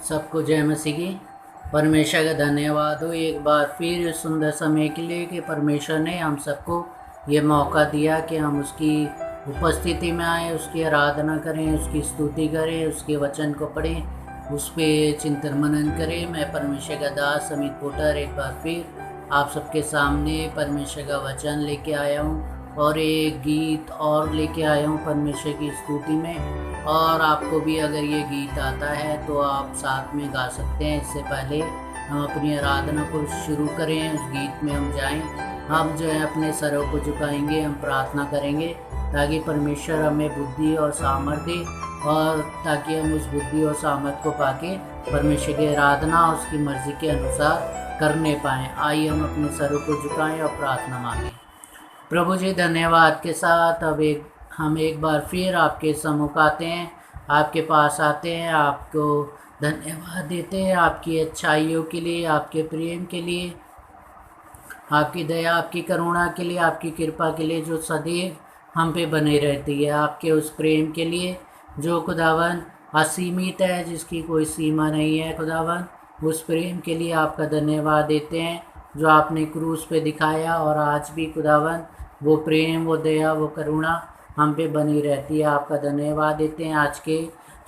सबको जय मसीह की। परमेश्वर का धन्यवाद हो एक बार फिर इस सुंदर समय के लिए कि परमेश्वर ने हम सबको ये मौका दिया कि हम उसकी उपस्थिति में आए, उसकी आराधना करें, उसकी स्तुति करें, उसके वचन को पढ़ें, उस पर चिंतन मनन करें। मैं परमेश्वर का दास अमित पोटर एक बार फिर आप सबके सामने परमेश्वर का वचन लेके आया हूँ और एक गीत और लेके आया हूँ परमेश्वर की स्तुति में। और आपको भी अगर ये गीत आता है तो आप साथ में गा सकते हैं। इससे पहले हम अपनी आराधना को शुरू करें, उस गीत में हम जाएं। हम जो है अपने सरों को झुकाएंगे, हम प्रार्थना करेंगे ताकि परमेश्वर हमें बुद्धि और सामर्थ्य दे और ताकि हम उस बुद्धि और सामर्थ्य को पाके परमेश्वर की आराधना उसकी मर्जी के अनुसार करने पाएँ। आइए हम अपने सरों को झुकाएं और प्रार्थना मांगें। प्रभु जी, धन्यवाद के साथ हम एक बार फिर आपके सम्मुख आते हैं, आपके पास आते हैं, आपको धन्यवाद देते हैं आपकी अच्छाइयों के लिए, आपके प्रेम के लिए, आपकी दया, आपकी करुणा के लिए, आपकी कृपा के लिए जो सदैव हम पे बने रहती है, आपके उस प्रेम के लिए जो खुदावन असीमित है, जिसकी कोई सीमा नहीं है। खुदावन, उस प्रेम के लिए आपका धन्यवाद देते हैं जो आपने क्रूस पे दिखाया और आज भी खुदावन वो प्रेम, वो दया, वो करुणा हम पे बनी रहती है। आपका धन्यवाद देते हैं आज के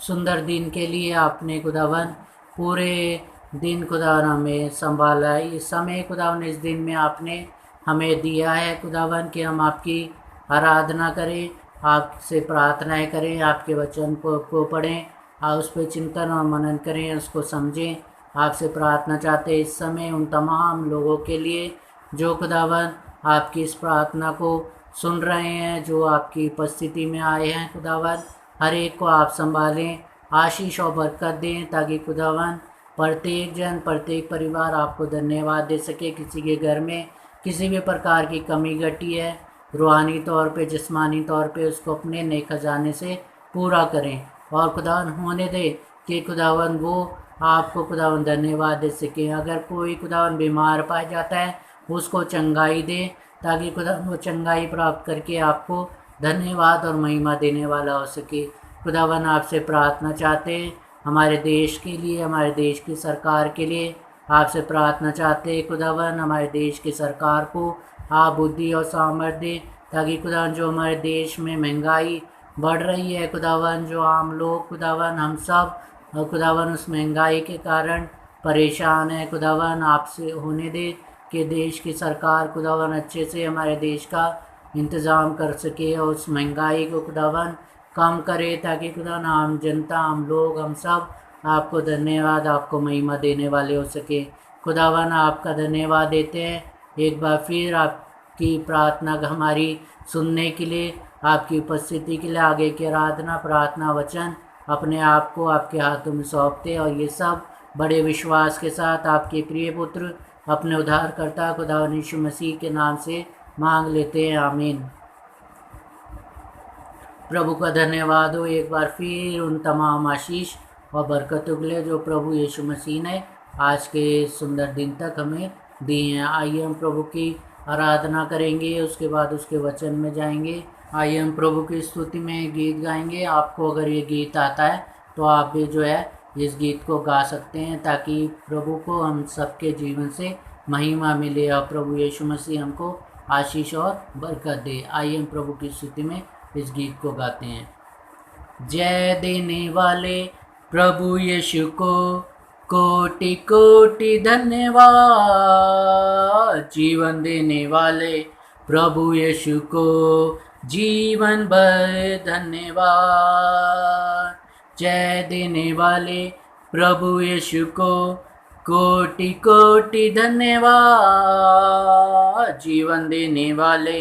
सुंदर दिन के लिए। आपने खुदावन पूरे दिन खुदावन हमें संभाला, इस समय खुदावन इस दिन में आपने हमें दिया है खुदावन कि हम आपकी आराधना करें, आपसे प्रार्थनाएं करें, आपके वचन को पढ़ें, आप उस पर चिंतन और मनन करें, उसको समझें। आपसे प्रार्थना चाहते हैं इस समय उन तमाम लोगों के लिए जो खुदावन आपकी इस प्रार्थना को सुन रहे हैं, जो आपकी उपस्थिति में आए हैं। खुदावन, हर एक को आप संभालें, आशीष और बरकत दें ताकि खुदावन प्रत्येक जन, प्रत्येक परिवार आपको धन्यवाद दे सके। किसी के घर में किसी भी प्रकार की कमी घटी है, रूहानी तौर पे, जिस्मानी तौर पे, उसको अपने नए खजाने से पूरा करें और खुदावन होने दे कि खुदावन वो आपको खुदावन धन्यवाद दे सके। अगर कोई खुदावन बीमार पाया जाता है उसको चंगाई दे ताकि खुदावन वो चंगाई प्राप्त करके आपको धन्यवाद और महिमा देने वाला हो सके। खुदावन, आपसे प्रार्थना चाहते हैं हमारे देश के लिए, हमारे देश की सरकार के लिए आपसे प्रार्थना चाहते हैं। खुदावन, हमारे देश की सरकार को आप बुद्धि और सामर्थ्य दें ताकि खुदावन जो हमारे देश में महंगाई बढ़ रही है, खुदावन जो आम लोग, खुदावन हम सब खुदावन उस महंगाई के कारण परेशान है। खुदावन, आपसे होने दे कि देश की सरकार खुदावन अच्छे से हमारे देश का इंतज़ाम कर सके और उस महंगाई को खुदावन कम करे ताकि खुदावन आम जनता, आम लोग, हम सब आपको धन्यवाद, आपको महिमा देने वाले हो सके। खुदावन, आपका धन्यवाद देते हैं एक बार फिर आपकी प्रार्थना हमारी सुनने के लिए, आपकी उपस्थिति के लिए, आगे की आराधना, प्रार्थना, वचन अपने आप को आपके हाथों में सौंपते और ये सब बड़े विश्वास के साथ आपके प्रिय पुत्र अपने उद्धारकर्ता खुदावन यीशु मसीह के नाम से मांग लेते हैं, आमीन। प्रभु का धन्यवाद हो एक बार फिर उन तमाम आशीष और बरकतों के लिए जो प्रभु यीशु मसीह ने आज के सुंदर दिन तक हमें दी हैं। आइए हम प्रभु की आराधना करेंगे, उसके बाद उसके वचन में जाएंगे। आइए हम प्रभु की स्तुति में गीत गाएंगे। आपको अगर ये गीत आता है तो आप भी जो है इस गीत को गा सकते हैं ताकि प्रभु को हम सबके जीवन से महिमा मिले और प्रभु यीशु मसीह हमको आशीष और बरकत दे। आइए हम प्रभु की स्तुति में इस गीत को गाते हैं। जय देने वाले प्रभु यीशु को कोटि कोटि धन्यवाद, जीवन देने वाले प्रभु यीशु को जीवन भर धन्यवाद। जय देने वाले प्रभु यीशु को कोटि कोटि धन्यवाद, जीवन देने वाले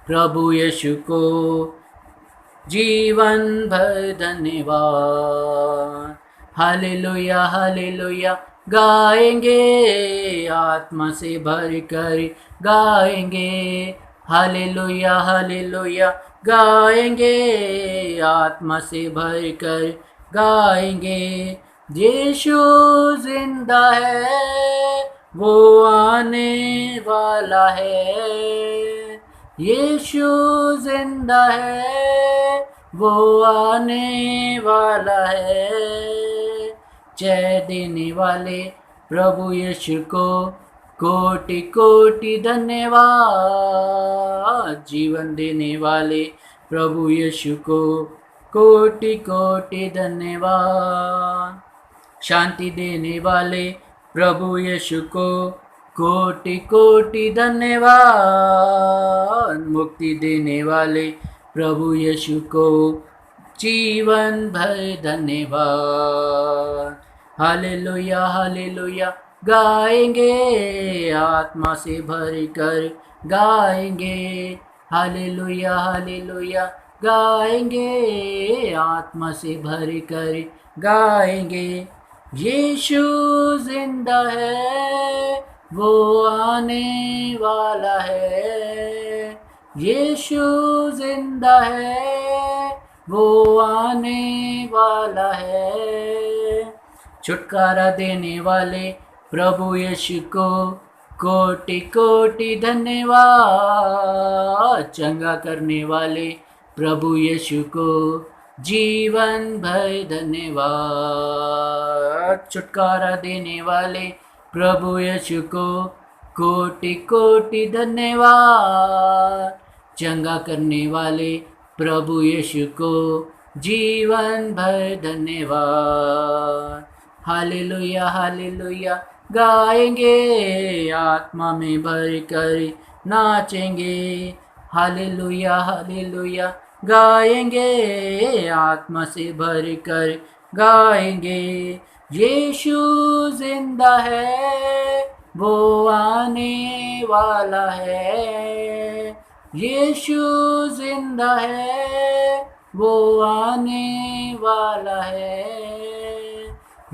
प्रभु यीशु को जीवन भर धन्यवाद। हालेलुया हालेलुया गाएंगे, आत्मा से भर कर गाएंगे। हालेलुया हालेलुया गाएंगे, आत्मा से भर कर गाएंगे। यीशु जिंदा है, वो आने वाला है। यीशु जिंदा है, वो आने वाला है। जय देने वाले प्रभु यीशु को कोटि कोटि धन्यवाद। जीवन देने वाले प्रभु यीशु को कोटि कोटि धन्यवाद। शांति देने वाले प्रभु यीशु को कोटि कोटि धन्यवाद। मुक्ति देने वाले प्रभु यीशु को जीवन भर धन्यवाद। हालेलुया हालेलुया गाएंगे, आत्मा से भर कर गाएंगे। हालेलुया हालेलुया गाएंगे, आत्मा से भर कर गाएंगे। यीशु जिंदा है, वो आने वाला है। यीशु जिंदा है, वो आने वाला है। छुटकारा देने वाले प्रभु यीशु को कोटि कोटि धन्यवाद। चंगा करने वाले प्रभु यीशु को जीवन भर धन्यवाद। छुटकारा देने वाले प्रभु यीशु को कोटि कोटि धन्यवाद। चंगा करने वाले प्रभु यीशु को जीवन भर धन्यवाद। हालेलुया हालेलुया गाएंगे, आत्मा में भर कर नाचेंगे। हालेलुया हालेलुया गाएंगे, आत्मा से भर कर गाएंगे। यीशु जिंदा है, वो आने वाला है। यीशु जिंदा है, वो आने वाला है।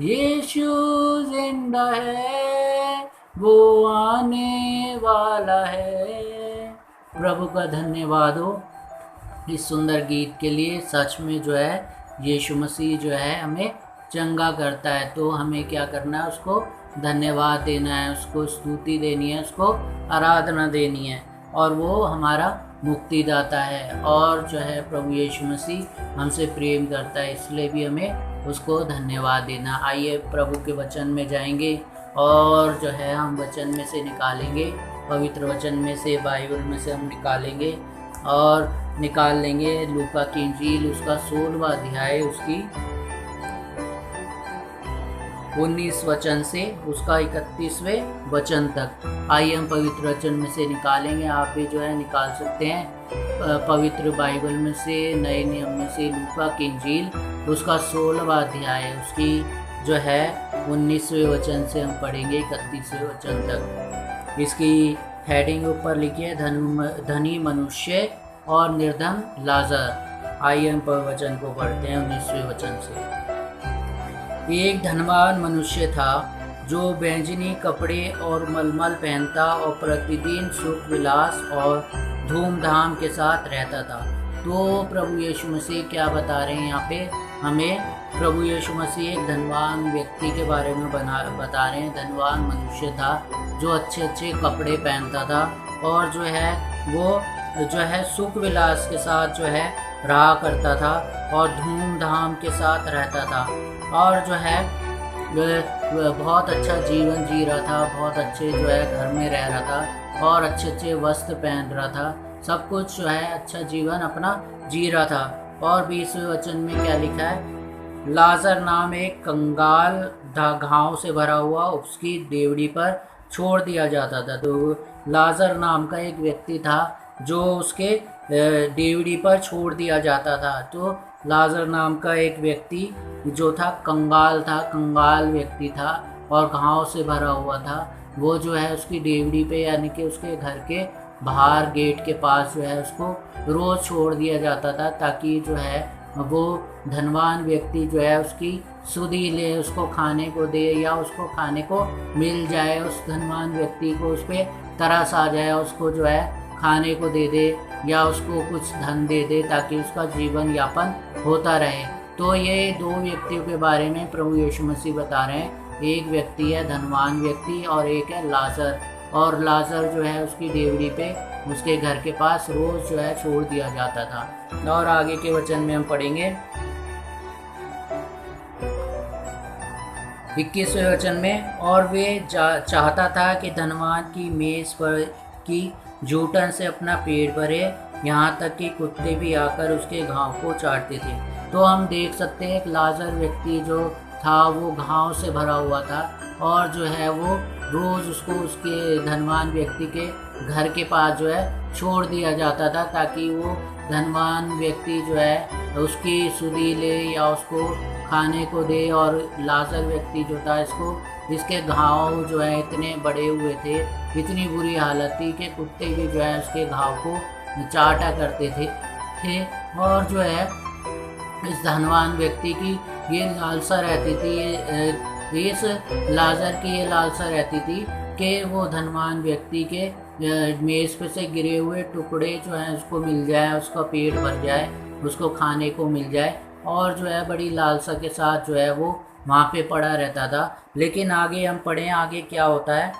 यीशु जिंदा है, वो आने वाला है। प्रभु का धन्यवाद हो इस सुंदर गीत के लिए। सच में जो है यीशु मसीह जो है हमें चंगा करता है, तो हमें क्या करना है, उसको धन्यवाद देना है, उसको स्तुति देनी है, उसको आराधना देनी है, और वो हमारा मुक्तिदाता है। और जो है प्रभु यीशु मसीह हमसे प्रेम करता है, इसलिए भी हमें उसको धन्यवाद देना। आइए प्रभु के वचन में जाएंगे और जो है हम वचन में से निकालेंगे, पवित्र वचन में से, बाइबल में से हम निकालेंगे और निकाल लेंगे लूका की इंजील उसका 16वां अध्याय उसकी 19 वचन से उसका 31वें वचन तक। आइए हम पवित्र वचन में से निकालेंगे। आप भी जो है निकाल सकते हैं पवित्र बाइबल में से, नए नियम में से लूका की इंजील उसका 16वां अध्याय उसकी जो है 19वें वचन से हम पढ़ेंगे 31वें वचन तक। इसकी हेडिंग ऊपर लिखी है धनी मनुष्य और निर्धन लाजर। आइए हम वचन को पढ़ते हैं 19वें वचन से। एक धनवान मनुष्य था जो बैंजनी कपड़े और मलमल पहनता और प्रतिदिन सुख विलास और धूमधाम के साथ रहता था। तो प्रभु यीशु मसीह क्या बता रहे हैं यहाँ पे हमें? प्रभु यीशु मसीह एक धनवान व्यक्ति के बारे में बता रहे हैं। धनवान मनुष्य था जो अच्छे अच्छे कपड़े पहनता था और जो है वो जो है सुख विलास के साथ जो है रहा करता था और धूमधाम के साथ रहता था, और जो है बहुत अच्छा जीवन जी रहा था, बहुत अच्छे जो है घर में रह रहा था और अच्छे अच्छे वस्त्र पहन रहा था, सब कुछ जो है अच्छा जीवन अपना जी रहा था। और 20वें वचन में क्या लिखा है? लाजर नाम एक कंगाल घाव से भरा हुआ उसकी देवड़ी पर छोड़ दिया जाता था। तो लाजर नाम का एक व्यक्ति था जो उसके देवड़ी पर छोड़ दिया जाता था। तो लाजर नाम का एक व्यक्ति जो था कंगाल व्यक्ति था और घाव से भरा हुआ था। वो जो है उसकी देवड़ी पे यानी कि उसके घर के बाहर गेट के पास जो है उसको रोज़ छोड़ दिया जाता था, ताकि जो है वो धनवान व्यक्ति जो है उसकी सुधि ले, उसको खाने को दे या उसको खाने को मिल जाए, उस धनवान व्यक्ति को उस पर तरस आ जाए, उसको जो है खाने को दे दे या उसको कुछ धन दे दे ताकि उसका जीवन यापन होता रहे। तो ये दो व्यक्तियों के बारे में प्रभु यीशु मसीह बता रहे हैं। एक व्यक्ति है धनवान व्यक्ति और एक है लाजर। और लाजर जो है उसकी देवड़ी पे उसके घर के पास रोज़ जो है छोड़ दिया जाता था। और आगे के वचन में हम पढ़ेंगे 21वें वचन में, और वे चाहता था कि धनवान की मेज पर की जूठन से अपना पेट भरे, यहाँ तक कि कुत्ते भी आकर उसके घाव को चाटते थे। तो हम देख सकते हैं एक लाजर व्यक्ति जो था वो घाव से भरा हुआ था, और जो है वो रोज़ उसको उसके धनवान व्यक्ति के घर के पास जो है छोड़ दिया जाता था, ताकि वो धनवान व्यक्ति जो है उसकी सुधि ले या उसको खाने को दे। और लाजर व्यक्ति जो था इसके घाव जो है इतने बड़े हुए थे, इतनी बुरी हालत थी कि कुत्ते भी जो है उसके घाव को चाटा करते थे। और जो है इस धनवान व्यक्ति की ये लालसा रहती थी, इस लाजर की ये लालसा रहती थी कि वो धनवान व्यक्ति के मेज़ पे से गिरे हुए टुकड़े जो हैं उसको मिल जाए, उसका पेट भर जाए, उसको खाने को मिल जाए, और जो है बड़ी लालसा के साथ जो है वो वहाँ पे पड़ा रहता था। लेकिन आगे हम पढ़ें, आगे क्या होता है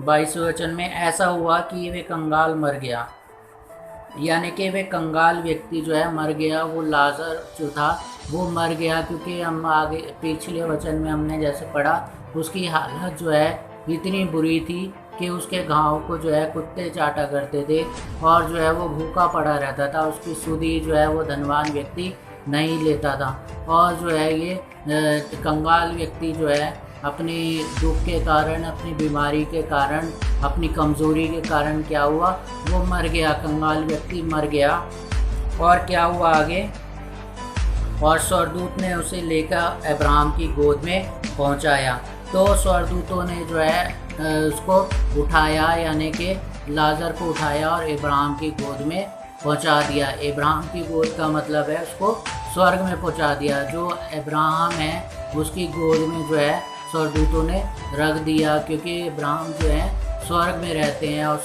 22वें वचन में, ऐसा हुआ कि वे कंगाल मर गया, यानी कि वे कंगाल व्यक्ति जो है मर गया, वो लाजर जो था वो मर गया, क्योंकि हम आगे पिछले वचन में हमने जैसे पढ़ा उसकी हालत जो है इतनी बुरी थी कि उसके घाव को जो है कुत्ते चाटा करते थे, और जो है वो भूखा पड़ा रहता था, उसकी सुधि जो है वो धनवान व्यक्ति नहीं लेता था। और जो है ये कंगाल व्यक्ति जो है अपनी दुख के कारण, अपनी बीमारी के कारण, अपनी कमज़ोरी के कारण क्या हुआ, वो मर गया, कंगाल व्यक्ति मर गया। और क्या हुआ आगे, और स्वर्गदूत ने उसे लेकर अब्राहम की गोद में पहुंचाया। तो स्वर्गदूतों ने जो है उसको उठाया, यानी कि लाजर को उठाया और अब्राहम की गोद में पहुंचा दिया। अब्राहम की गोद का मतलब है उसको स्वर्ग में पहुंचा दिया। जो अब्राहम है उसकी गोद में जो है स्वर्गदूतों ने रख दिया, क्योंकि अब्राहम जो है स्वर्ग में रहते हैं, और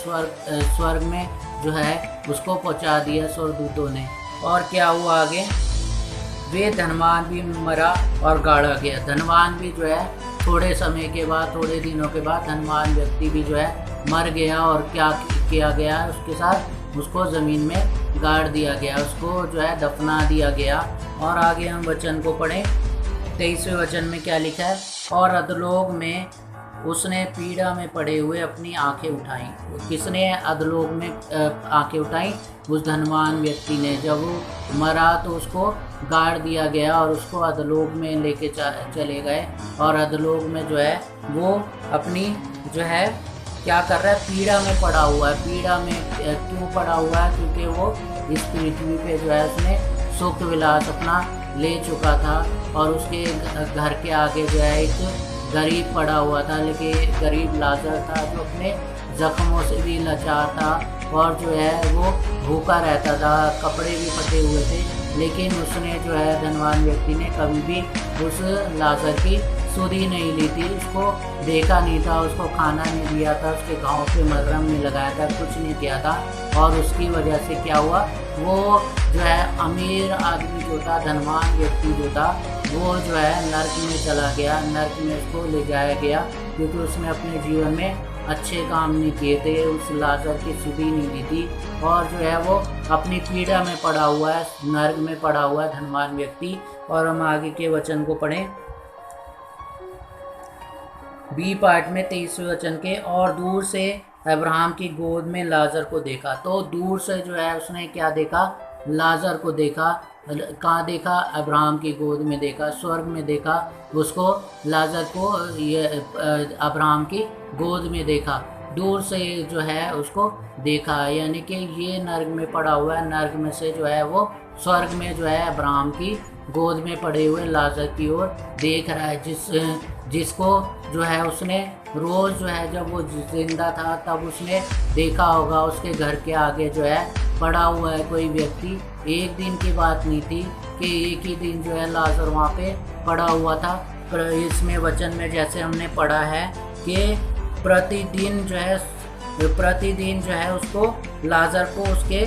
स्वर्ग में जो है उसको पहुंचा दिया स्वर्गदूतों ने। और क्या हुआ आगे, वे धनवान भी मरा और गाड़ा गया। धनवान भी जो है थोड़े समय के बाद, थोड़े दिनों के बाद धनवान व्यक्ति भी जो है मर गया, और क्या किया गया उसके साथ, उसको ज़मीन में गाड़ दिया गया, उसको जो है दफना दिया गया। और आगे हम वचन को पढ़ें, 23वें वचन में क्या लिखा है, और अधलोक में उसने पीड़ा में पड़े हुए अपनी आंखें उठाईं। किसने अधलोक में आंखें उठाईं? उस धनवान व्यक्ति ने। जब वो मरा तो उसको गाड़ दिया गया और उसको अधलोक में लेके चले गए, और अधलोक में जो है वो अपनी जो है क्या कर रहा है, पीड़ा में पड़ा हुआ है। पीड़ा में क्यों पड़ा हुआ है? क्योंकि वो इस पृथ्वी पे जो है उसने सुख विलास अपना ले चुका था, और उसके घर के आगे जो है एक गरीब पड़ा हुआ था, लेकिन गरीब लाजर था जो अपने जख्मों से भी लाचार था, और जो है वो भूखा रहता था, कपड़े भी फटे हुए थे। लेकिन उसने जो है धनवान व्यक्ति ने कभी भी उस लाजर की सुधि नहीं ली थी, उसको देखा नहीं था, उसको खाना नहीं दिया था, उसके गाँव पे मरहम नहीं लगाया था, कुछ नहीं किया था। और उसकी वजह से क्या हुआ, वो जो है अमीर आदमी जो था, धनवान व्यक्ति जो था, वो जो है नर्क में चला गया, नर्क में उसको ले जाया गया, क्योंकि उसने अपने जीवन में अच्छे काम नहीं किए थे, उस लाजर की सुधि नहीं दी थी, और जो है वो अपनी पीड़ा में पड़ा हुआ है, नर्क में पड़ा हुआ है धनवान व्यक्ति। और हम आगे के वचन को पढ़ें, बी पार्ट में 23वें वचन के, और दूर से अब्राहम की गोद में लाजर को देखा। तो दूर से जो है उसने क्या देखा, लाजर को देखा। कहाँ देखा? अब्राहम की गोद में देखा, स्वर्ग में देखा उसको, लाजर को ये अब्राहम की गोद में देखा, दूर से जो है उसको देखा। यानी कि ये नर्क में पड़ा हुआ है, नर्क में से जो है वो स्वर्ग में जो है अब्राहम की गोद में पड़े हुए लाजर की ओर देख रहा है, जिसको जो है उसने रोज़ जो है जब वो जिंदा था तब उसने देखा होगा, उसके घर के आगे जो है पड़ा हुआ है कोई व्यक्ति। एक दिन की बात नहीं थी कि एक ही दिन जो है लाजर वहाँ पे पड़ा हुआ था। इसमें वचन में जैसे हमने पढ़ा है कि प्रतिदिन जो है उसको लाजर को उसके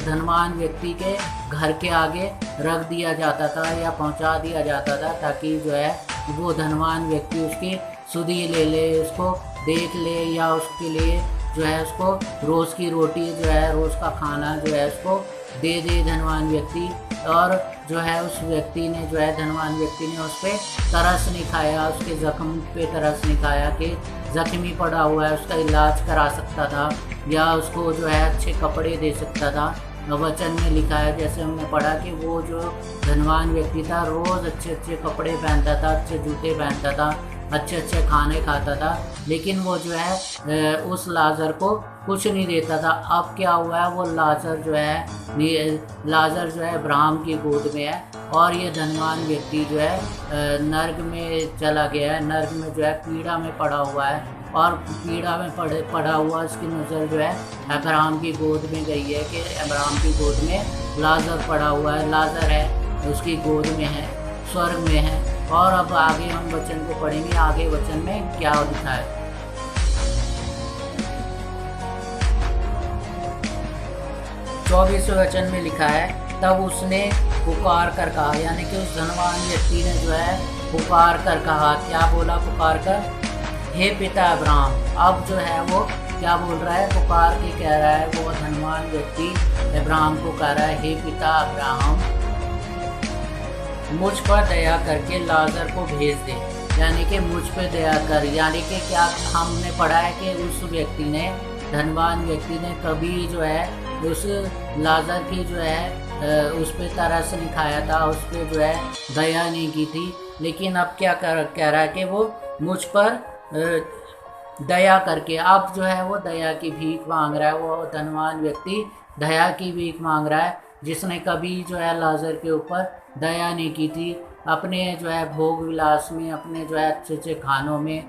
धनवान व्यक्ति के घर के आगे रख दिया जाता था या पहुंचा दिया जाता था, ताकि जो है वो धनवान व्यक्ति उसकी सुधि ले ले, उसको देख ले, या उसके लिए जो है उसको रोज़ की रोटी जो है, रोज़ का खाना जो है उसको दे दे धनवान व्यक्ति। और जो है उस व्यक्ति ने जो है धनवान व्यक्ति ने उस पर तरस नहीं खाया, उसके ज़ख्म पे तरस नहीं खाया कि ज़ख्मी पड़ा हुआ है, उसका इलाज करा सकता था या उसको जो है अच्छे कपड़े दे सकता था। वचन में लिखा है, जैसे हमने पढ़ा कि वो जो धनवान व्यक्ति था रोज़ अच्छे अच्छे कपड़े पहनता था, अच्छे जूते पहनता था, अच्छे अच्छे खाने खाता था, लेकिन वो जो है उस लाजर को कुछ नहीं देता था। अब क्या हुआ है, वो लाजर जो है अब्राहम की गोद में है और ये धनवान व्यक्ति जो है नर्क में चला गया है। नर्क में जो है पीड़ा में पड़ा हुआ है और पीड़ा में पड़ा हुआ उसकी नज़र जो है अब्राहम की गोद में गई है कि अब्राहम की गोद में लाजर पड़ा हुआ है, लाजर है उसकी गोद में है, स्वर्ग में है। और अब आगे हम वचन को पढ़ेंगे, आगे वचन में क्या लिखा है। 24वें वचन में लिखा है, तब उसने पुकार कर कहा, यानी कि उस धनवान व्यक्ति ने जो है पुकार कर कहा। क्या बोला पुकार कर? हे पिता अब्राहम। अब जो है वो क्या बोल रहा है? पुकार के कह रहा है वो धनवान व्यक्ति अब्राहम को कह रहा है, हे पिता अब्राहम, मुझ पर दया करके लाजर को भेज दे। यानी कि मुझ पर दया कर, यानी कि क्या हमने पढ़ा है कि उस व्यक्ति ने, धनवान व्यक्ति ने कभी जो है उस लाजर की जो है उस पर तरस नहीं खाया था, उस पर जो है दया नहीं की थी। लेकिन अब क्या कह रहा है कि वो मुझ पर दया करके, अब जो है वो दया की भीख मांग रहा है। वो धनवान व्यक्ति दया की भीख मांग रहा है, जिसने कभी जो है लाजर के ऊपर दया नहीं की थी। अपने जो है भोग विलास में, अपने जो है अच्छे अच्छे खानों में,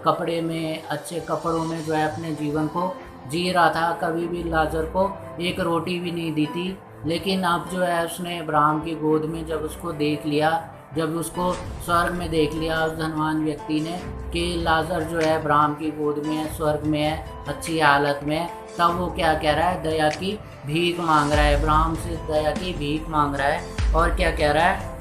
कपड़े में, अच्छे कपड़ों में जो है अपने जीवन को जी रहा था, कभी भी लाजर को एक रोटी भी नहीं दी थी। लेकिन अब जो है उसने अब्राहम की गोद में जब उसको देख लिया, जब उसको स्वर्ग में देख लिया उस धनवान व्यक्ति ने कि लाजर जो है अब्राहम की गोद में है, स्वर्ग में है, अच्छी हालत में है, तब वो क्या कह रहा है? दया की भीख मांग रहा है, अब्राहम से दया की भीख मांग रहा है। और क्या कह रहा है?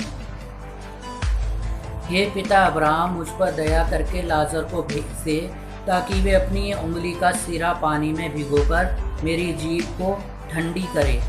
हे पिता अब्राहम, मुझ पर दया करके लाजर को भेज दे ताकि वे अपनी उंगली का सिरा पानी में भिगोकर मेरी जीभ को ठंडी करे,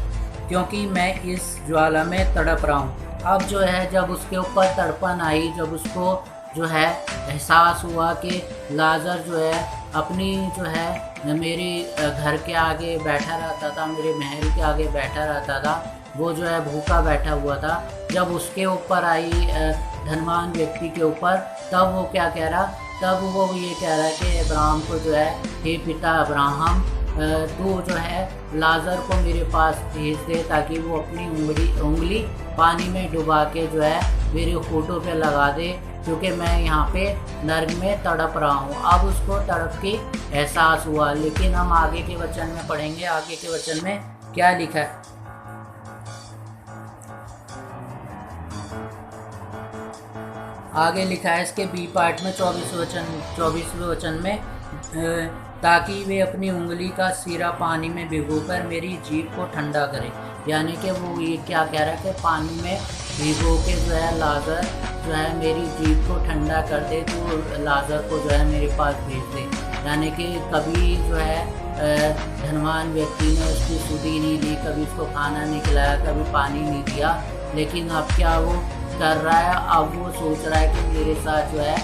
क्योंकि मैं इस ज्वाला में तड़प रहा हूँ। अब जो है जब उसके ऊपर तड़पन आई, जब उसको जो है एहसास हुआ कि लाजर जो है अपनी जो है मेरे घर के आगे बैठा रहता था, मेरे महल के आगे बैठा रहता था, वो जो है भूखा बैठा हुआ था, जब उसके ऊपर आई धनवान व्यक्ति के ऊपर, तब वो क्या कह रहा? तब वो ये कह रहा है कि अब्राहम को जो है, हे पिता अब्राहम, तू जो है लाजर को मेरे पास भेज दे ताकि वो अपनी उंगली पानी में डुबा के जो है मेरे होठों पे लगा दे, क्योंकि मैं यहाँ पे नर्क में तड़प रहा हूँ। अब उसको तड़प के एहसास हुआ। लेकिन हम आगे के वचन में पढ़ेंगे, आगे के वचन में क्या लिखा है। आगे लिखा है इसके बी पार्ट में 24वें वचन में, ताकि वे अपनी उंगली का सिरा पानी में भिगोकर मेरी जीभ को ठंडा करें। यानी कि वो ये क्या कह रहा है कि पानी में भिगो के जो है लाजर जो है मेरी जीभ को ठंडा कर दे, तो लाजर को जो है मेरे पास भेज दे। यानी कि कभी जो है धनवान व्यक्ति ने उसकी सुधी नहीं ली, कभी उसको खाना नहीं खिलाया, कभी पानी नहीं दिया। लेकिन अब क्या वो कर रहा है? अब वो सोच रहा है कि मेरे साथ जो है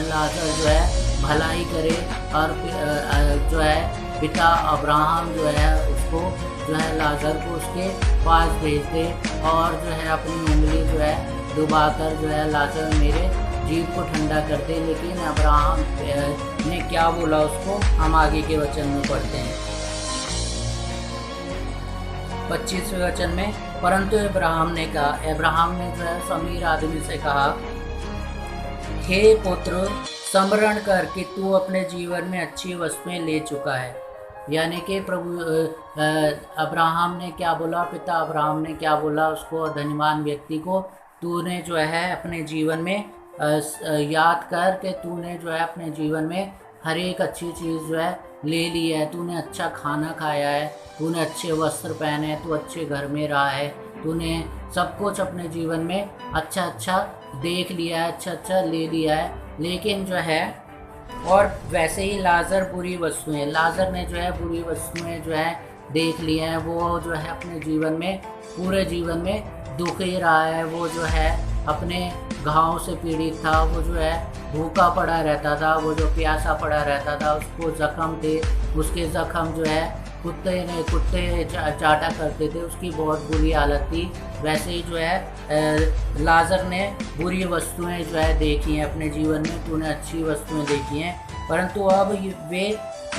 लाजर जो है भलाई करे और जो है पिता अब्राहम जो है उसको जो है लाजर को उसके पास भेज दे और जो है अपनी उंगली जो है डुबाकर जो है लाजर मेरे जीभ को ठंडा कर दे। लेकिन अब्राहम ने क्या बोला उसको, हम आगे के वचन में पढ़ते हैं। 25वें वचन में, परंतु अब्राहम ने कहा, अब्राहम ने जो है अमीर आदमी से कहा, हे पुत्र, स्मरण कर कि तू अपने जीवन में अच्छी वस्तुएं ले चुका है। यानी कि प्रभु अब्राहम ने क्या बोला, पिता अब्राहम ने क्या बोला उसको, धनवान व्यक्ति को, तूने जो है अपने जीवन में याद कर कि तूने जो है अपने जीवन में हर एक अच्छी चीज़ जो है ले ली है, तूने अच्छा खाना खाया है, तूने अच्छे वस्त्र पहने हैं, तू अच्छे घर में रहा है, तूने सब कुछ अपने जीवन में अच्छा अच्छा देख लिया है, अच्छा अच्छा ले लिया है। लेकिन जो है और वैसे ही लाजर बुरी वस्तुएं, लाजर ने जो है बुरी वस्तुएं जो है देख लिए हैं, वो जो है अपने जीवन में, पूरे जीवन में दुख ही रहा है। वो जो है अपने घाव से पीड़ित था, वो जो है भूखा पड़ा रहता था, वो जो प्यासा पड़ा रहता था, उसको जख्म थे, उसके जख्म जो है कुत्ते चाटा करते थे, उसकी बहुत बुरी हालत थी। वैसे ही जो है लाजर ने बुरी वस्तुएं जो है देखी हैं अपने जीवन में, तूने अच्छी वस्तुएं देखी हैं, परंतु अब वे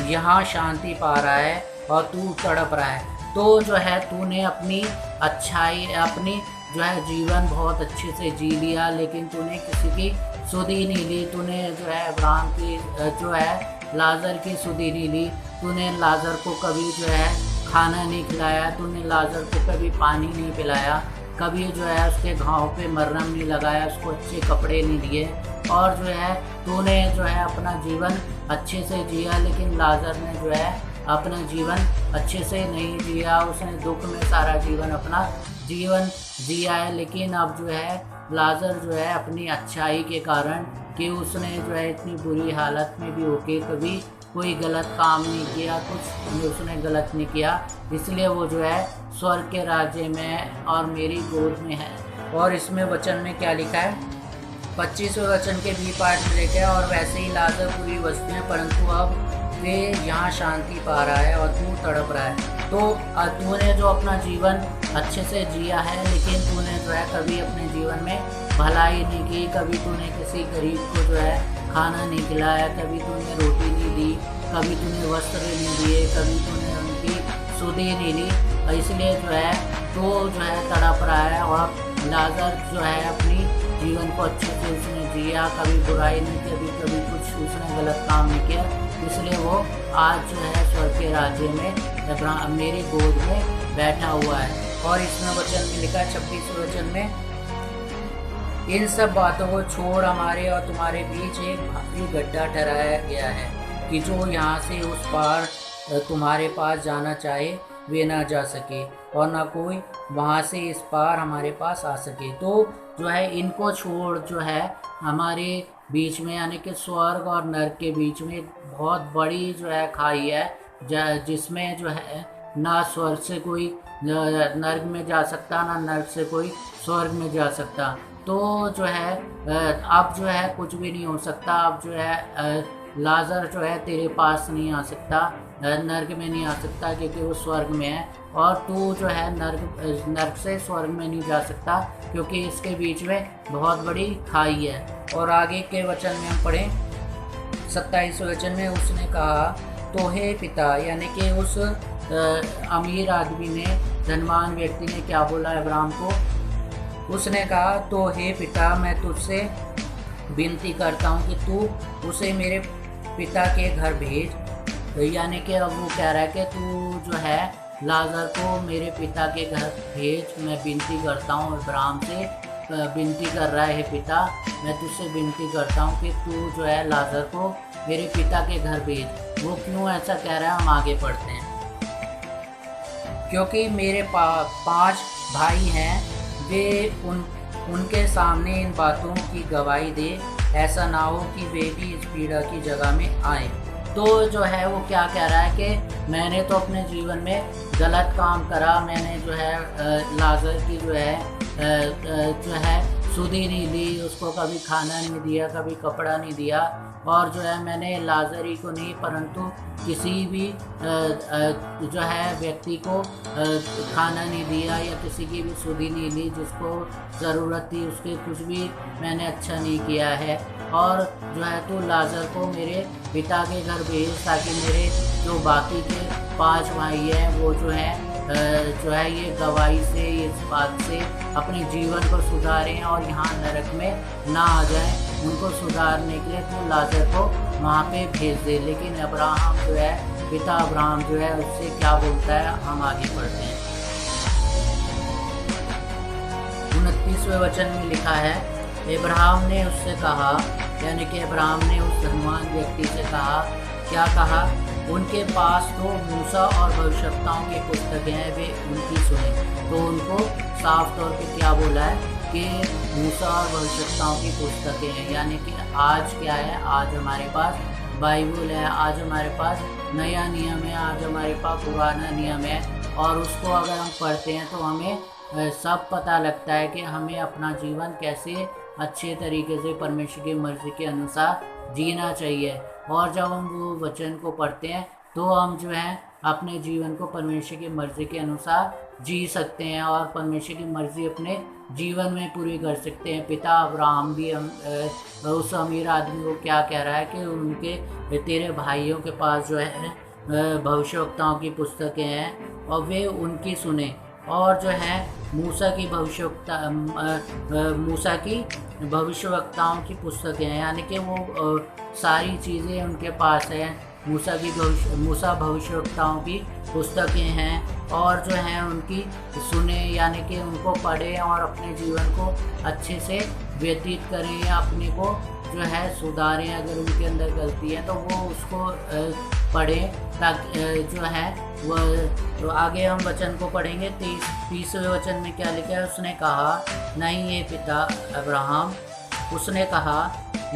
यहाँ शांति पा रहा है और तू तड़प रहा है। तो जो है तूने अपनी अच्छाई, अपनी जो है जीवन बहुत अच्छे से जी लिया, लेकिन तूने किसी की सुधि नहीं ली। तूने जो है अब्राहम की जो है लाजर की सुधि नहीं ली। तूने लाजर को कभी जो है खाना नहीं खिलाया, तूने लाजर को कभी पानी नहीं पिलाया, कभी जो है उसके घाव पे मरहम नहीं लगाया, उसको अच्छे कपड़े नहीं दिए, और जो है तूने जो है अपना जीवन अच्छे से जिया। लेकिन लाजर ने जो है अपना जीवन अच्छे से नहीं जिया, उसने दुख में सारा जीवन अपना जीवन जिया है। लेकिन अब जो है लाजर जो है अपनी अच्छाई के कारण, कि उसने जो है इतनी बुरी हालत में भी होके कभी कोई गलत काम नहीं किया, कुछ उसने गलत नहीं किया, इसलिए वो जो है स्वर्ग के राज्य में और मेरी गोद में है। और इसमें वचन में क्या लिखा है, 25वें वचन के बी पार्ट में लिखा है, और वैसे ही लाजर बुरी वस्तुएं, परंतु अब वे यहाँ शांति पा रहा है और तू तड़प रहा है। तो तूने जो अपना जीवन अच्छे से जिया है, लेकिन तूने जो है कभी अपने जीवन में भलाई नहीं की, कभी तूने किसी गरीब को जो है खाना नहीं खिलाया, कभी तूने रोटी नहीं दी, कभी तूने वस्त्र नहीं दिए, कभी तूने उनकी सुधि नहीं ली, इसलिए जो है तो जो है तड़प रहा है। और लाजर जो है अपनी जीवन को अच्छे से उसने जिया, कभी बुराई नहीं की, कभी कुछ उसने गलत काम नहीं किया, इसलिए वो आज जो है स्वर्ग के राज्य में मेरी गोद में बैठा हुआ है। और इसमें वचन में लिखा है 26वें वचन में, इन सब बातों को छोड़ हमारे और तुम्हारे बीच एक भारी गड्ढा ठहराया गया है, कि जो यहाँ से उस पार तुम्हारे पास जाना चाहे वे ना जा सके, और ना कोई वहाँ से इस पार हमारे पास आ सके। तो जो है इनको छोड़ जो है हमारे बीच में, यानी कि स्वर्ग और नर्क के बीच में बहुत बड़ी जो है खाई है, जिसमें जो है ना स्वर्ग से कोई नर्क में जा सकता, ना नर्क से कोई स्वर्ग में जा सकता। तो जो है अब जो है कुछ भी नहीं हो सकता। अब जो है लाजर जो है तेरे पास नहीं आ सकता, नर्क में नहीं आ सकता, क्योंकि वो स्वर्ग में है, और तू जो है नर्क से स्वर्ग में नहीं जा सकता, क्योंकि इसके बीच में बहुत बड़ी खाई है। और आगे के वचन में हम पढ़ें 27वें वचन में, उसने कहा तो हे पिता, यानी कि उस अमीर आदमी ने, धनवान व्यक्ति ने क्या बोला अब्राहम को, उसने कहा तो हे पिता, मैं तुझसे विनती करता हूँ कि तू उसे मेरे पिता के घर भेज। यानी कि अब वो कह रहा है कि तू जो है लाजर को मेरे पिता के घर भेज, मैं विनती करता हूँ। अब्राहम से विनती कर रहा है, हे पिता, मैं तुझसे विनती करता हूँ कि तू जो है लाजर को मेरे पिता के घर भेज। वो क्यों ऐसा कह रहा है, हम आगे पढ़ते हैं। क्योंकि मेरे 5 भाई हैं, वे उनके सामने इन बातों की गवाही दे, ऐसा ना हो कि वे भी इस पीड़ा की जगह में आए। तो जो है वो क्या कह रहा है कि मैंने तो अपने जीवन में गलत काम करा, मैंने जो है लाजर की जो है सुधि नहीं ली, उसको कभी खाना नहीं दिया, कभी कपड़ा नहीं दिया, और जो है मैंने लाजर ही को नहीं परंतु किसी भी जो है व्यक्ति को खाना नहीं दिया, या किसी की भी सुधि नहीं ली, जिसको ज़रूरत थी उसके कुछ भी मैंने अच्छा नहीं किया है। और जो है तो लाजर को मेरे पिता के घर भेज, ताकि मेरे जो बाकी के 5 भाई हैं वो जो है ये गवाही से, इस बात से अपने जीवन को सुधारें और यहाँ नरक में ना आ जाएं। उनको सुधारने के लिए तो लाजर को वहाँ पे भेज दे। लेकिन अब्राहम जो है, पिता अब्राहम जो है उससे क्या बोलता है, हम आगे पढ़ते हैं। 29वें वचन में लिखा है, अब्राहम ने उससे कहा, यानी कि अब्राहम ने उस धनवान व्यक्ति से कहा, क्या कहा, उनके पास तो मूसा और भविष्यवक्ताओं की पुस्तकें हैं, वे उनकी सुने। तो उनको साफ तौर पे क्या बोला है कि मूसा और भविष्यवक्ताओं की पुस्तकें हैं, यानी कि आज क्या है, आज हमारे पास बाइबल है, आज हमारे पास नया नियम है, आज हमारे पास पुराना नियम है, और उसको अगर हम पढ़ते हैं तो हमें सब पता लगता है कि हमें अपना जीवन कैसे अच्छे तरीके से परमेश्वर की मर्ज़ी के अनुसार जीना चाहिए। और जब हम वो वचन को पढ़ते हैं तो हम जो है अपने जीवन को परमेश्वर की मर्ज़ी के अनुसार जी सकते हैं और परमेश्वर की मर्ज़ी अपने जीवन में पूरी कर सकते हैं। पिता अब्राहम भी उस अमीर आदमी को क्या कह रहा है कि उनके तेरे भाइयों के पास जो है भविष्यवक्ताओं की पुस्तकें हैं और वे उनकी सुने, और जो है मूसा की भविष्यवक्ताओं की पुस्तकें हैं, यानी कि वो सारी चीज़ें उनके पास हैं। मूसा भविष्यवक्ताओं की पुस्तकें हैं और जो है उनकी सुने, यानी कि उनको पढ़ें और अपने जीवन को अच्छे से व्यतीत करें या अपने को जो है सुधारें। अगर उनके अंदर गलती है तो वो उसको पढ़ें, ताकि जो है वो तो आगे हम वचन को पढ़ेंगे। 30वें वचन में क्या लिखा है? उसने कहा नहीं हे पिता अब्राहम, उसने कहा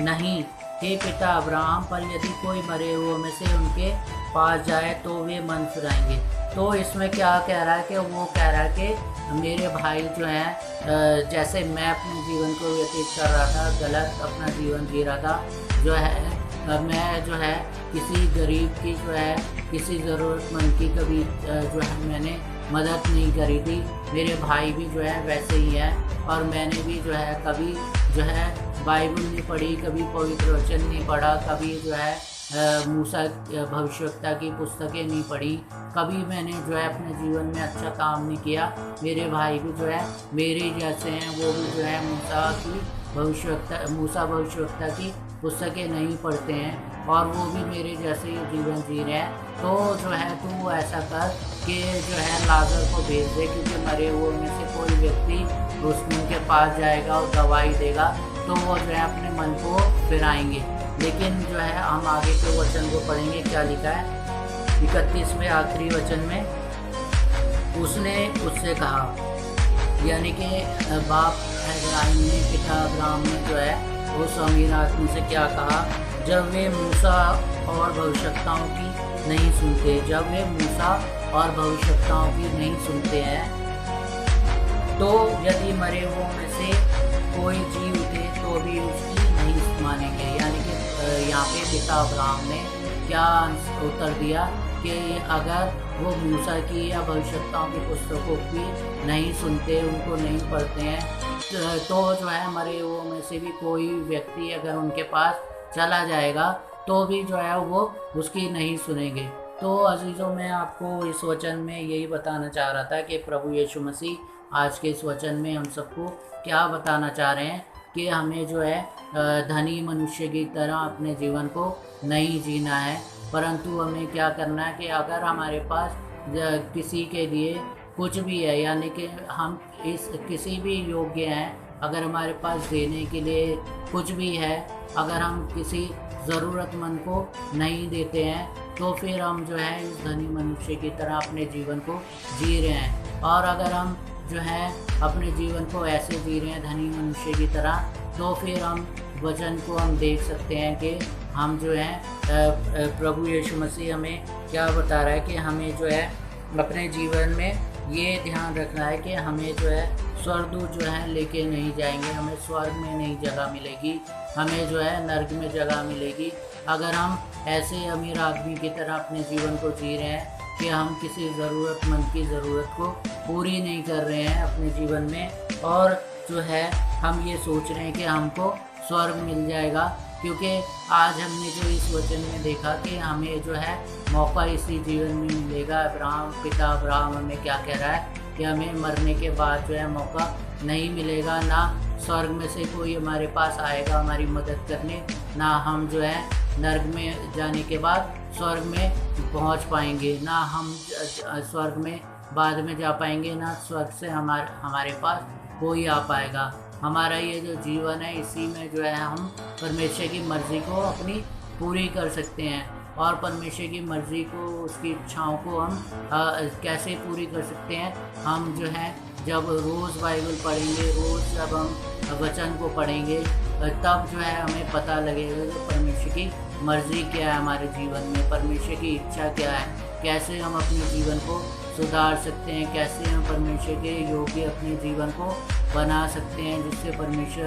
नहीं हे पिता अब्राहम, पर यदि कोई मरे हुए में से उनके पास जाए तो वे मन फिराएंगे। तो इसमें क्या कह रहा है कि वो कह रहा है कि मेरे भाई जो हैं, जैसे मैं अपने जीवन को व्यतीत कर रहा था, गलत अपना जीवन जी रहा था, जो है मैं जो है किसी गरीब की जो है किसी ज़रूरतमंद की कभी जो है मैंने मदद नहीं करी थी। मेरे भाई भी जो है वैसे ही है, और मैंने भी जो है कभी जो है बाइबल नहीं पढ़ी, कभी पवित्र वचन नहीं पढ़ा, कभी जो है मूसा भविष्यवक्ता की पुस्तकें नहीं पढ़ी, कभी मैंने जो है अपने जीवन में अच्छा काम नहीं किया। मेरे भाई भी जो है मेरे जैसे हैं, वो भी जो है मूसा भविष्यवक्ता की पुस्तकें नहीं पढ़ते हैं और वो भी मेरे जैसे ही जीवन जी रहे हैं। तो जो है तू ऐसा कर कि जो है लाजर को भेज दे, क्योंकि मरे हुए में से कोई व्यक्ति उनके पास जाएगा और दवाई देगा तो वो जो है अपने मन को फिराएंगे। लेकिन जो है हम आगे के वचन को पढ़ेंगे, क्या लिखा है 31वें आखिरी वचन में। उसने उससे कहा, यानी कि बाप इब्राहिम ने, पिता अब्राहम ने जो है उस अमीर आदमी से क्या कहा, जब वे मूसा और भविष्यवक्ताओं की नहीं सुनते, जब वे मूसा और भविष्यवक्ताओं की नहीं सुनते हैं, तो यदि मरे हुओं में से कोई जी उठे तो भी उसकी नहीं मानेंगे। यानी कि यहाँ पे पिता अब्राहम ने क्या उत्तर दिया कि अगर वो मूसा की या भविष्यवक्ताओं की पुस्तकों की नहीं सुनते, उनको नहीं पढ़ते हैं, तो जो है मरे हुओं में से भी कोई व्यक्ति अगर उनके पास चला जाएगा तो भी जो है वो उसकी नहीं सुनेंगे। तो अजीज़ों, मैं आपको इस वचन में यही बताना चाह रहा था कि प्रभु यीशु मसीह आज के इस वचन में हम सबको क्या बताना चाह रहे हैं कि हमें जो है धनी मनुष्य की तरह अपने जीवन को नहीं जीना है, परंतु हमें क्या करना है कि अगर हमारे पास किसी के लिए कुछ भी है, यानी कि हम इस किसी भी योग्य हैं, अगर हमारे पास देने के लिए कुछ भी है, अगर हम किसी ज़रूरतमंद को नहीं देते हैं तो फिर हम जो है इस धनी मनुष्य की तरह अपने जीवन को जी रहे हैं। और अगर हम जो है अपने जीवन को ऐसे जी रहे हैं धनी मनुष्य की तरह, तो फिर हम वचन को हम देख सकते हैं कि हम जो है प्रभु यीशु मसीह हमें क्या बता रहा है कि हमें जो है अपने जीवन में ये ध्यान रखना है कि हमें जो है स्वर्गदूत जो है लेके नहीं जाएंगे, हमें स्वर्ग में नहीं जगह मिलेगी, हमें जो है नर्क में जगह मिलेगी। अगर हम ऐसे अमीर आदमी की तरह अपने जीवन को जी रहे हैं कि हम किसी ज़रूरतमंद की ज़रूरत को पूरी नहीं कर रहे हैं अपने जीवन में, और जो है हम ये सोच रहे हैं कि हमको स्वर्ग मिल जाएगा, क्योंकि आज हमने जो इस वचन में देखा कि हमें जो है मौका इसी जीवन में मिलेगा। पिता अब्राहम हमें क्या कह रहा है कि हमें मरने के बाद जो है मौका नहीं मिलेगा, ना स्वर्ग में से कोई हमारे पास आएगा हमारी मदद करने, ना हम जो है नर्क में जाने के बाद स्वर्ग में पहुंच पाएंगे, ना हम स्वर्ग में बाद में जा पाएंगे, ना स्वर्ग से हमारे पास कोई आ पाएगा। हमारा ये जो जीवन है इसी में जो है हम परमेश्वर की मर्ज़ी को अपनी पूरी कर सकते हैं। और परमेश्वर की मर्ज़ी को, उसकी इच्छाओं को हम कैसे पूरी कर सकते हैं? हम जो है जब रोज़ बाइबल पढ़ेंगे, रोज़ जब हम वचन को पढ़ेंगे, तब जो है हमें पता लगेगा कि परमेश्वर की मर्ज़ी क्या है हमारे जीवन में, परमेश्वर की इच्छा क्या है, कैसे हम अपने जीवन को सुधार सकते हैं, कैसे हम परमेश्वर के योग्य अपने जीवन को बना सकते हैं, जिससे परमेश्वर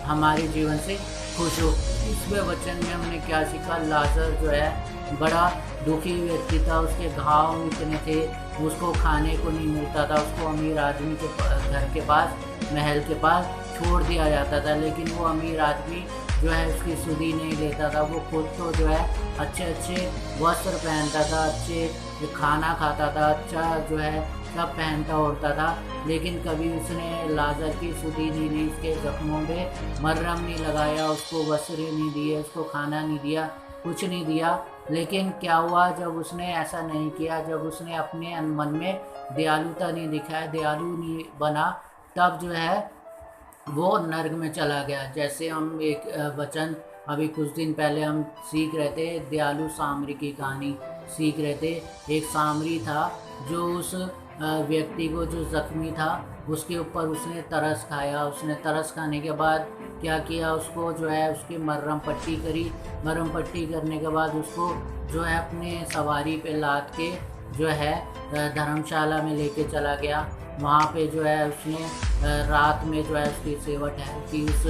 हमारे जीवन से खुश हो। इसमें वचन में हमने क्या सीखा, लाजर जो है बड़ा दुखी व्यक्ति था, उसके घाव इतने थे, उसको खाने को नहीं मिलता था, उसको अमीर आदमी के घर के पास, महल के पास छोड़ दिया जाता था, लेकिन वो अमीर आदमी जो है उसकी सुधि नहीं लेता था। वो खुद तो जो है अच्छे अच्छे वस्त्र पहनता था, अच्छे खाना खाता था, अच्छा जो है सब पहनता ओढ़ता था, लेकिन कभी उसने लाजर की सुधि नहीं ली, उसके जख्मों पे मरहम नहीं लगाया, उसको वस्त्र नहीं दिए, उसको खाना नहीं दिया, कुछ नहीं दिया। लेकिन क्या हुआ, जब उसने ऐसा नहीं किया, जब उसने अपने मन में दयालुता नहीं दिखाया, दयालु नहीं बना, तब जो है वो नर्क में चला गया। जैसे हम एक वचन अभी कुछ दिन पहले हम सीख रहे थे, दयालु सामरी की कहानी सीख रहे थे। एक सामरी था जो उस व्यक्ति को, जो जख्मी था, उसके ऊपर उसने तरस खाया। उसने तरस खाने के बाद क्या किया, उसको जो है उसकी मरहम पट्टी करी। मरहम पट्टी करने के बाद उसको जो है अपने सवारी पे लाद के जो है धर्मशाला में लेके चला गया। वहाँ पे जो है उसने रात में जो है उसकी सेवा टहल की उस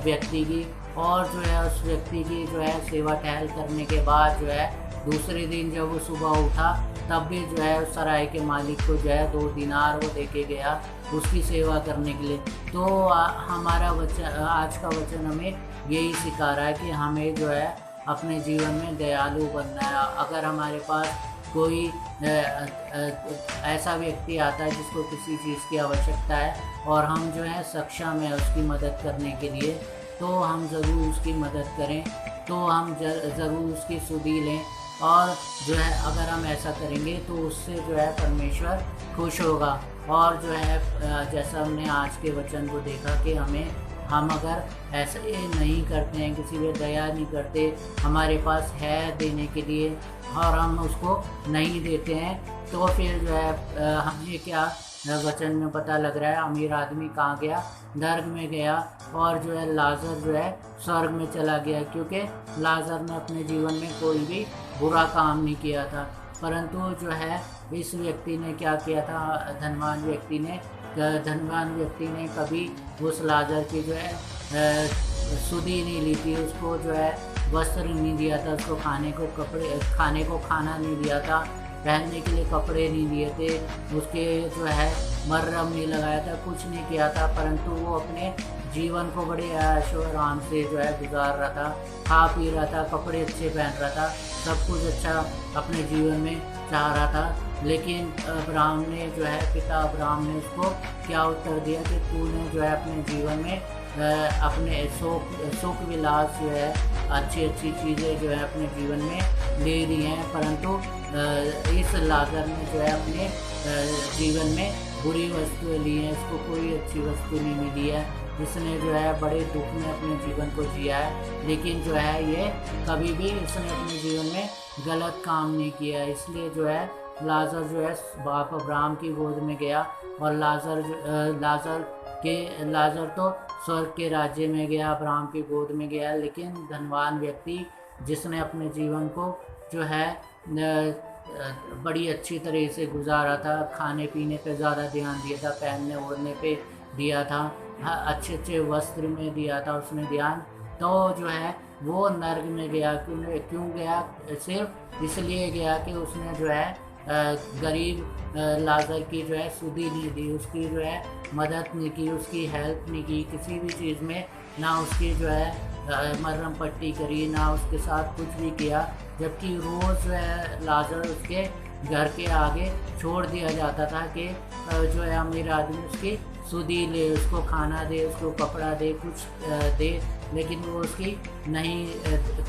व्यक्ति की, और जो है उस व्यक्ति की जो है सेवा टहल करने के बाद जो है दूसरे दिन जब वो सुबह उठा, तब भी जो है सराय के मालिक को जो है 2 दिनार वो देके गया उसकी सेवा करने के लिए। तो हमारा वचन, आज का वचन हमें यही सिखा रहा है कि हमें जो है अपने जीवन में दयालु बनना है। अगर हमारे पास कोई ऐसा व्यक्ति आता है जिसको किसी चीज़ की आवश्यकता है और हम जो है सक्षम है उसकी मदद करने के लिए, तो हम ज़रूर उसकी मदद करें, तो हम ज़रूर उसकी सुधि लें। और जो है अगर हम ऐसा करेंगे तो उससे जो है परमेश्वर खुश होगा। और जो है जैसा हमने आज के वचन को देखा कि हम अगर ऐसे नहीं करते हैं, किसी पे दया नहीं करते, हमारे पास है देने के लिए और हम उसको नहीं देते हैं, तो फिर जो है हमें क्या वचन में पता लग रहा है, अमीर आदमी कहाँ गया, नर्क में गया, और जो है लाजर जो है स्वर्ग में चला गया, क्योंकि लाजर ने अपने जीवन में कोई भी बुरा काम नहीं किया था। परंतु जो है इस व्यक्ति ने क्या किया था, धनवान व्यक्ति ने कभी उस लाजर की जो है सुधि नहीं ली थी, उसको जो है वस्त्र नहीं दिया था, उसको खाने को खाना नहीं दिया था, पहनने के लिए कपड़े नहीं दिए थे, उसके जो है मरहम नहीं लगाया था, कुछ नहीं किया था। परंतु वो अपने जीवन को बड़े ऐश और आराम से जो है गुजार रहा था, खा पी रहा था, कपड़े अच्छे पहन रहा था, सब कुछ अच्छा अपने जीवन में चाह रहा था। लेकिन अब्राहम ने जो है, पिता अब्राहम ने उसको क्या उत्तर दिया कि तूने जो है अपने जीवन में अपने सुख विलास जो है, अच्छी चीज़ें जो है अपने जीवन में ले ली हैं, परंतु इस लाजर ने जो है अपने जीवन में बुरी वस्तुएं ली हैं, इसको कोई अच्छी वस्तु नहीं मिली है, इसने जो है बड़े दुख में अपने जीवन को जिया है। लेकिन जो है ये कभी भी इसने अपने जीवन में गलत काम नहीं किया, इसलिए जो है लाजर जो है बाप अब्राहम की गोद में गया, और लाजर तो स्वर्ग के राज्य में गया, अब्राहम की गोद में गया। लेकिन धनवान व्यक्ति जिसने अपने जीवन को जो है बड़ी अच्छी तरह से गुजारा था, खाने पीने पे ज़्यादा ध्यान दिया था, पहनने ओढ़ने पे दिया था, अच्छे वस्त्र में दिया था उसने ध्यान, तो जो है वो नर्क में गया। क्यों गया? सिर्फ इसलिए गया कि उसने जो है गरीब लाजर की जो है सुधि नहीं दी, उसकी जो है मदद नहीं की, उसकी हेल्प नहीं की किसी भी चीज़ में, ना उसकी जो है मरहम पट्टी करी, ना उसके साथ कुछ भी किया। जबकि रोज़ जो है लाजर उसके घर के आगे छोड़ दिया जाता था कि जो है अमीर आदमी उसकी सुधि ले, उसको खाना दे, उसको कपड़ा दे, कुछ दे, लेकिन वो उसकी नहीं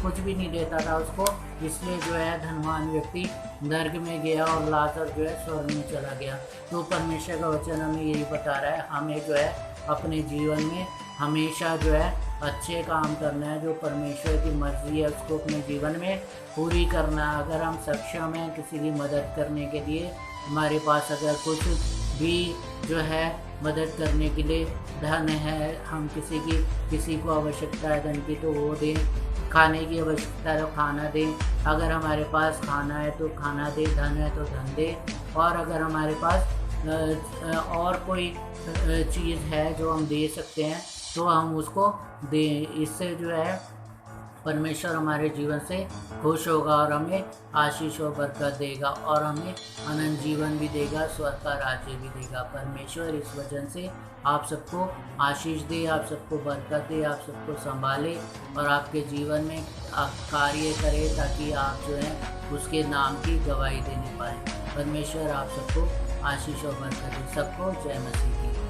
कुछ भी नहीं देता था उसको। इसलिए जो है धनवान व्यक्ति नर्क में गया और लाजर जो है स्वर्ग में चला गया। तो परमेश्वर का वचन हमें यही बता रहा है, हमें जो है अपने जीवन में हमेशा जो है अच्छे काम करना है, जो परमेश्वर की मर्ज़ी है उसको अपने जीवन में पूरी करना है। अगर हम सक्षम हैं किसी की मदद करने के लिए, हमारे पास अगर कुछ भी जो है मदद करने के लिए। धन है, हम किसी को आवश्यकता है धन की तो वो दें, खाने की आवश्यकता है तो खाना दें, अगर हमारे पास खाना है तो खाना दें, धन है तो धन दें। और अगर हमारे पास और कोई चीज़ है जो हम दे सकते हैं तो हम उसको दें। इससे जो है परमेश्वर हमारे जीवन से खुश होगा और हमें आशीष और बरकत देगा और हमें अनंत जीवन भी देगा, स्वर्ग का राज्य भी देगा। परमेश्वर इस वजह से आप सबको आशीष दे, आप सबको बरकत दे, आप सबको संभाले और आपके जीवन में कार्य करे ताकि आप जो है उसके नाम की गवाही देने पाए। परमेश्वर आप सबको आशीष और बरकत दे। सबको जय मसीह की।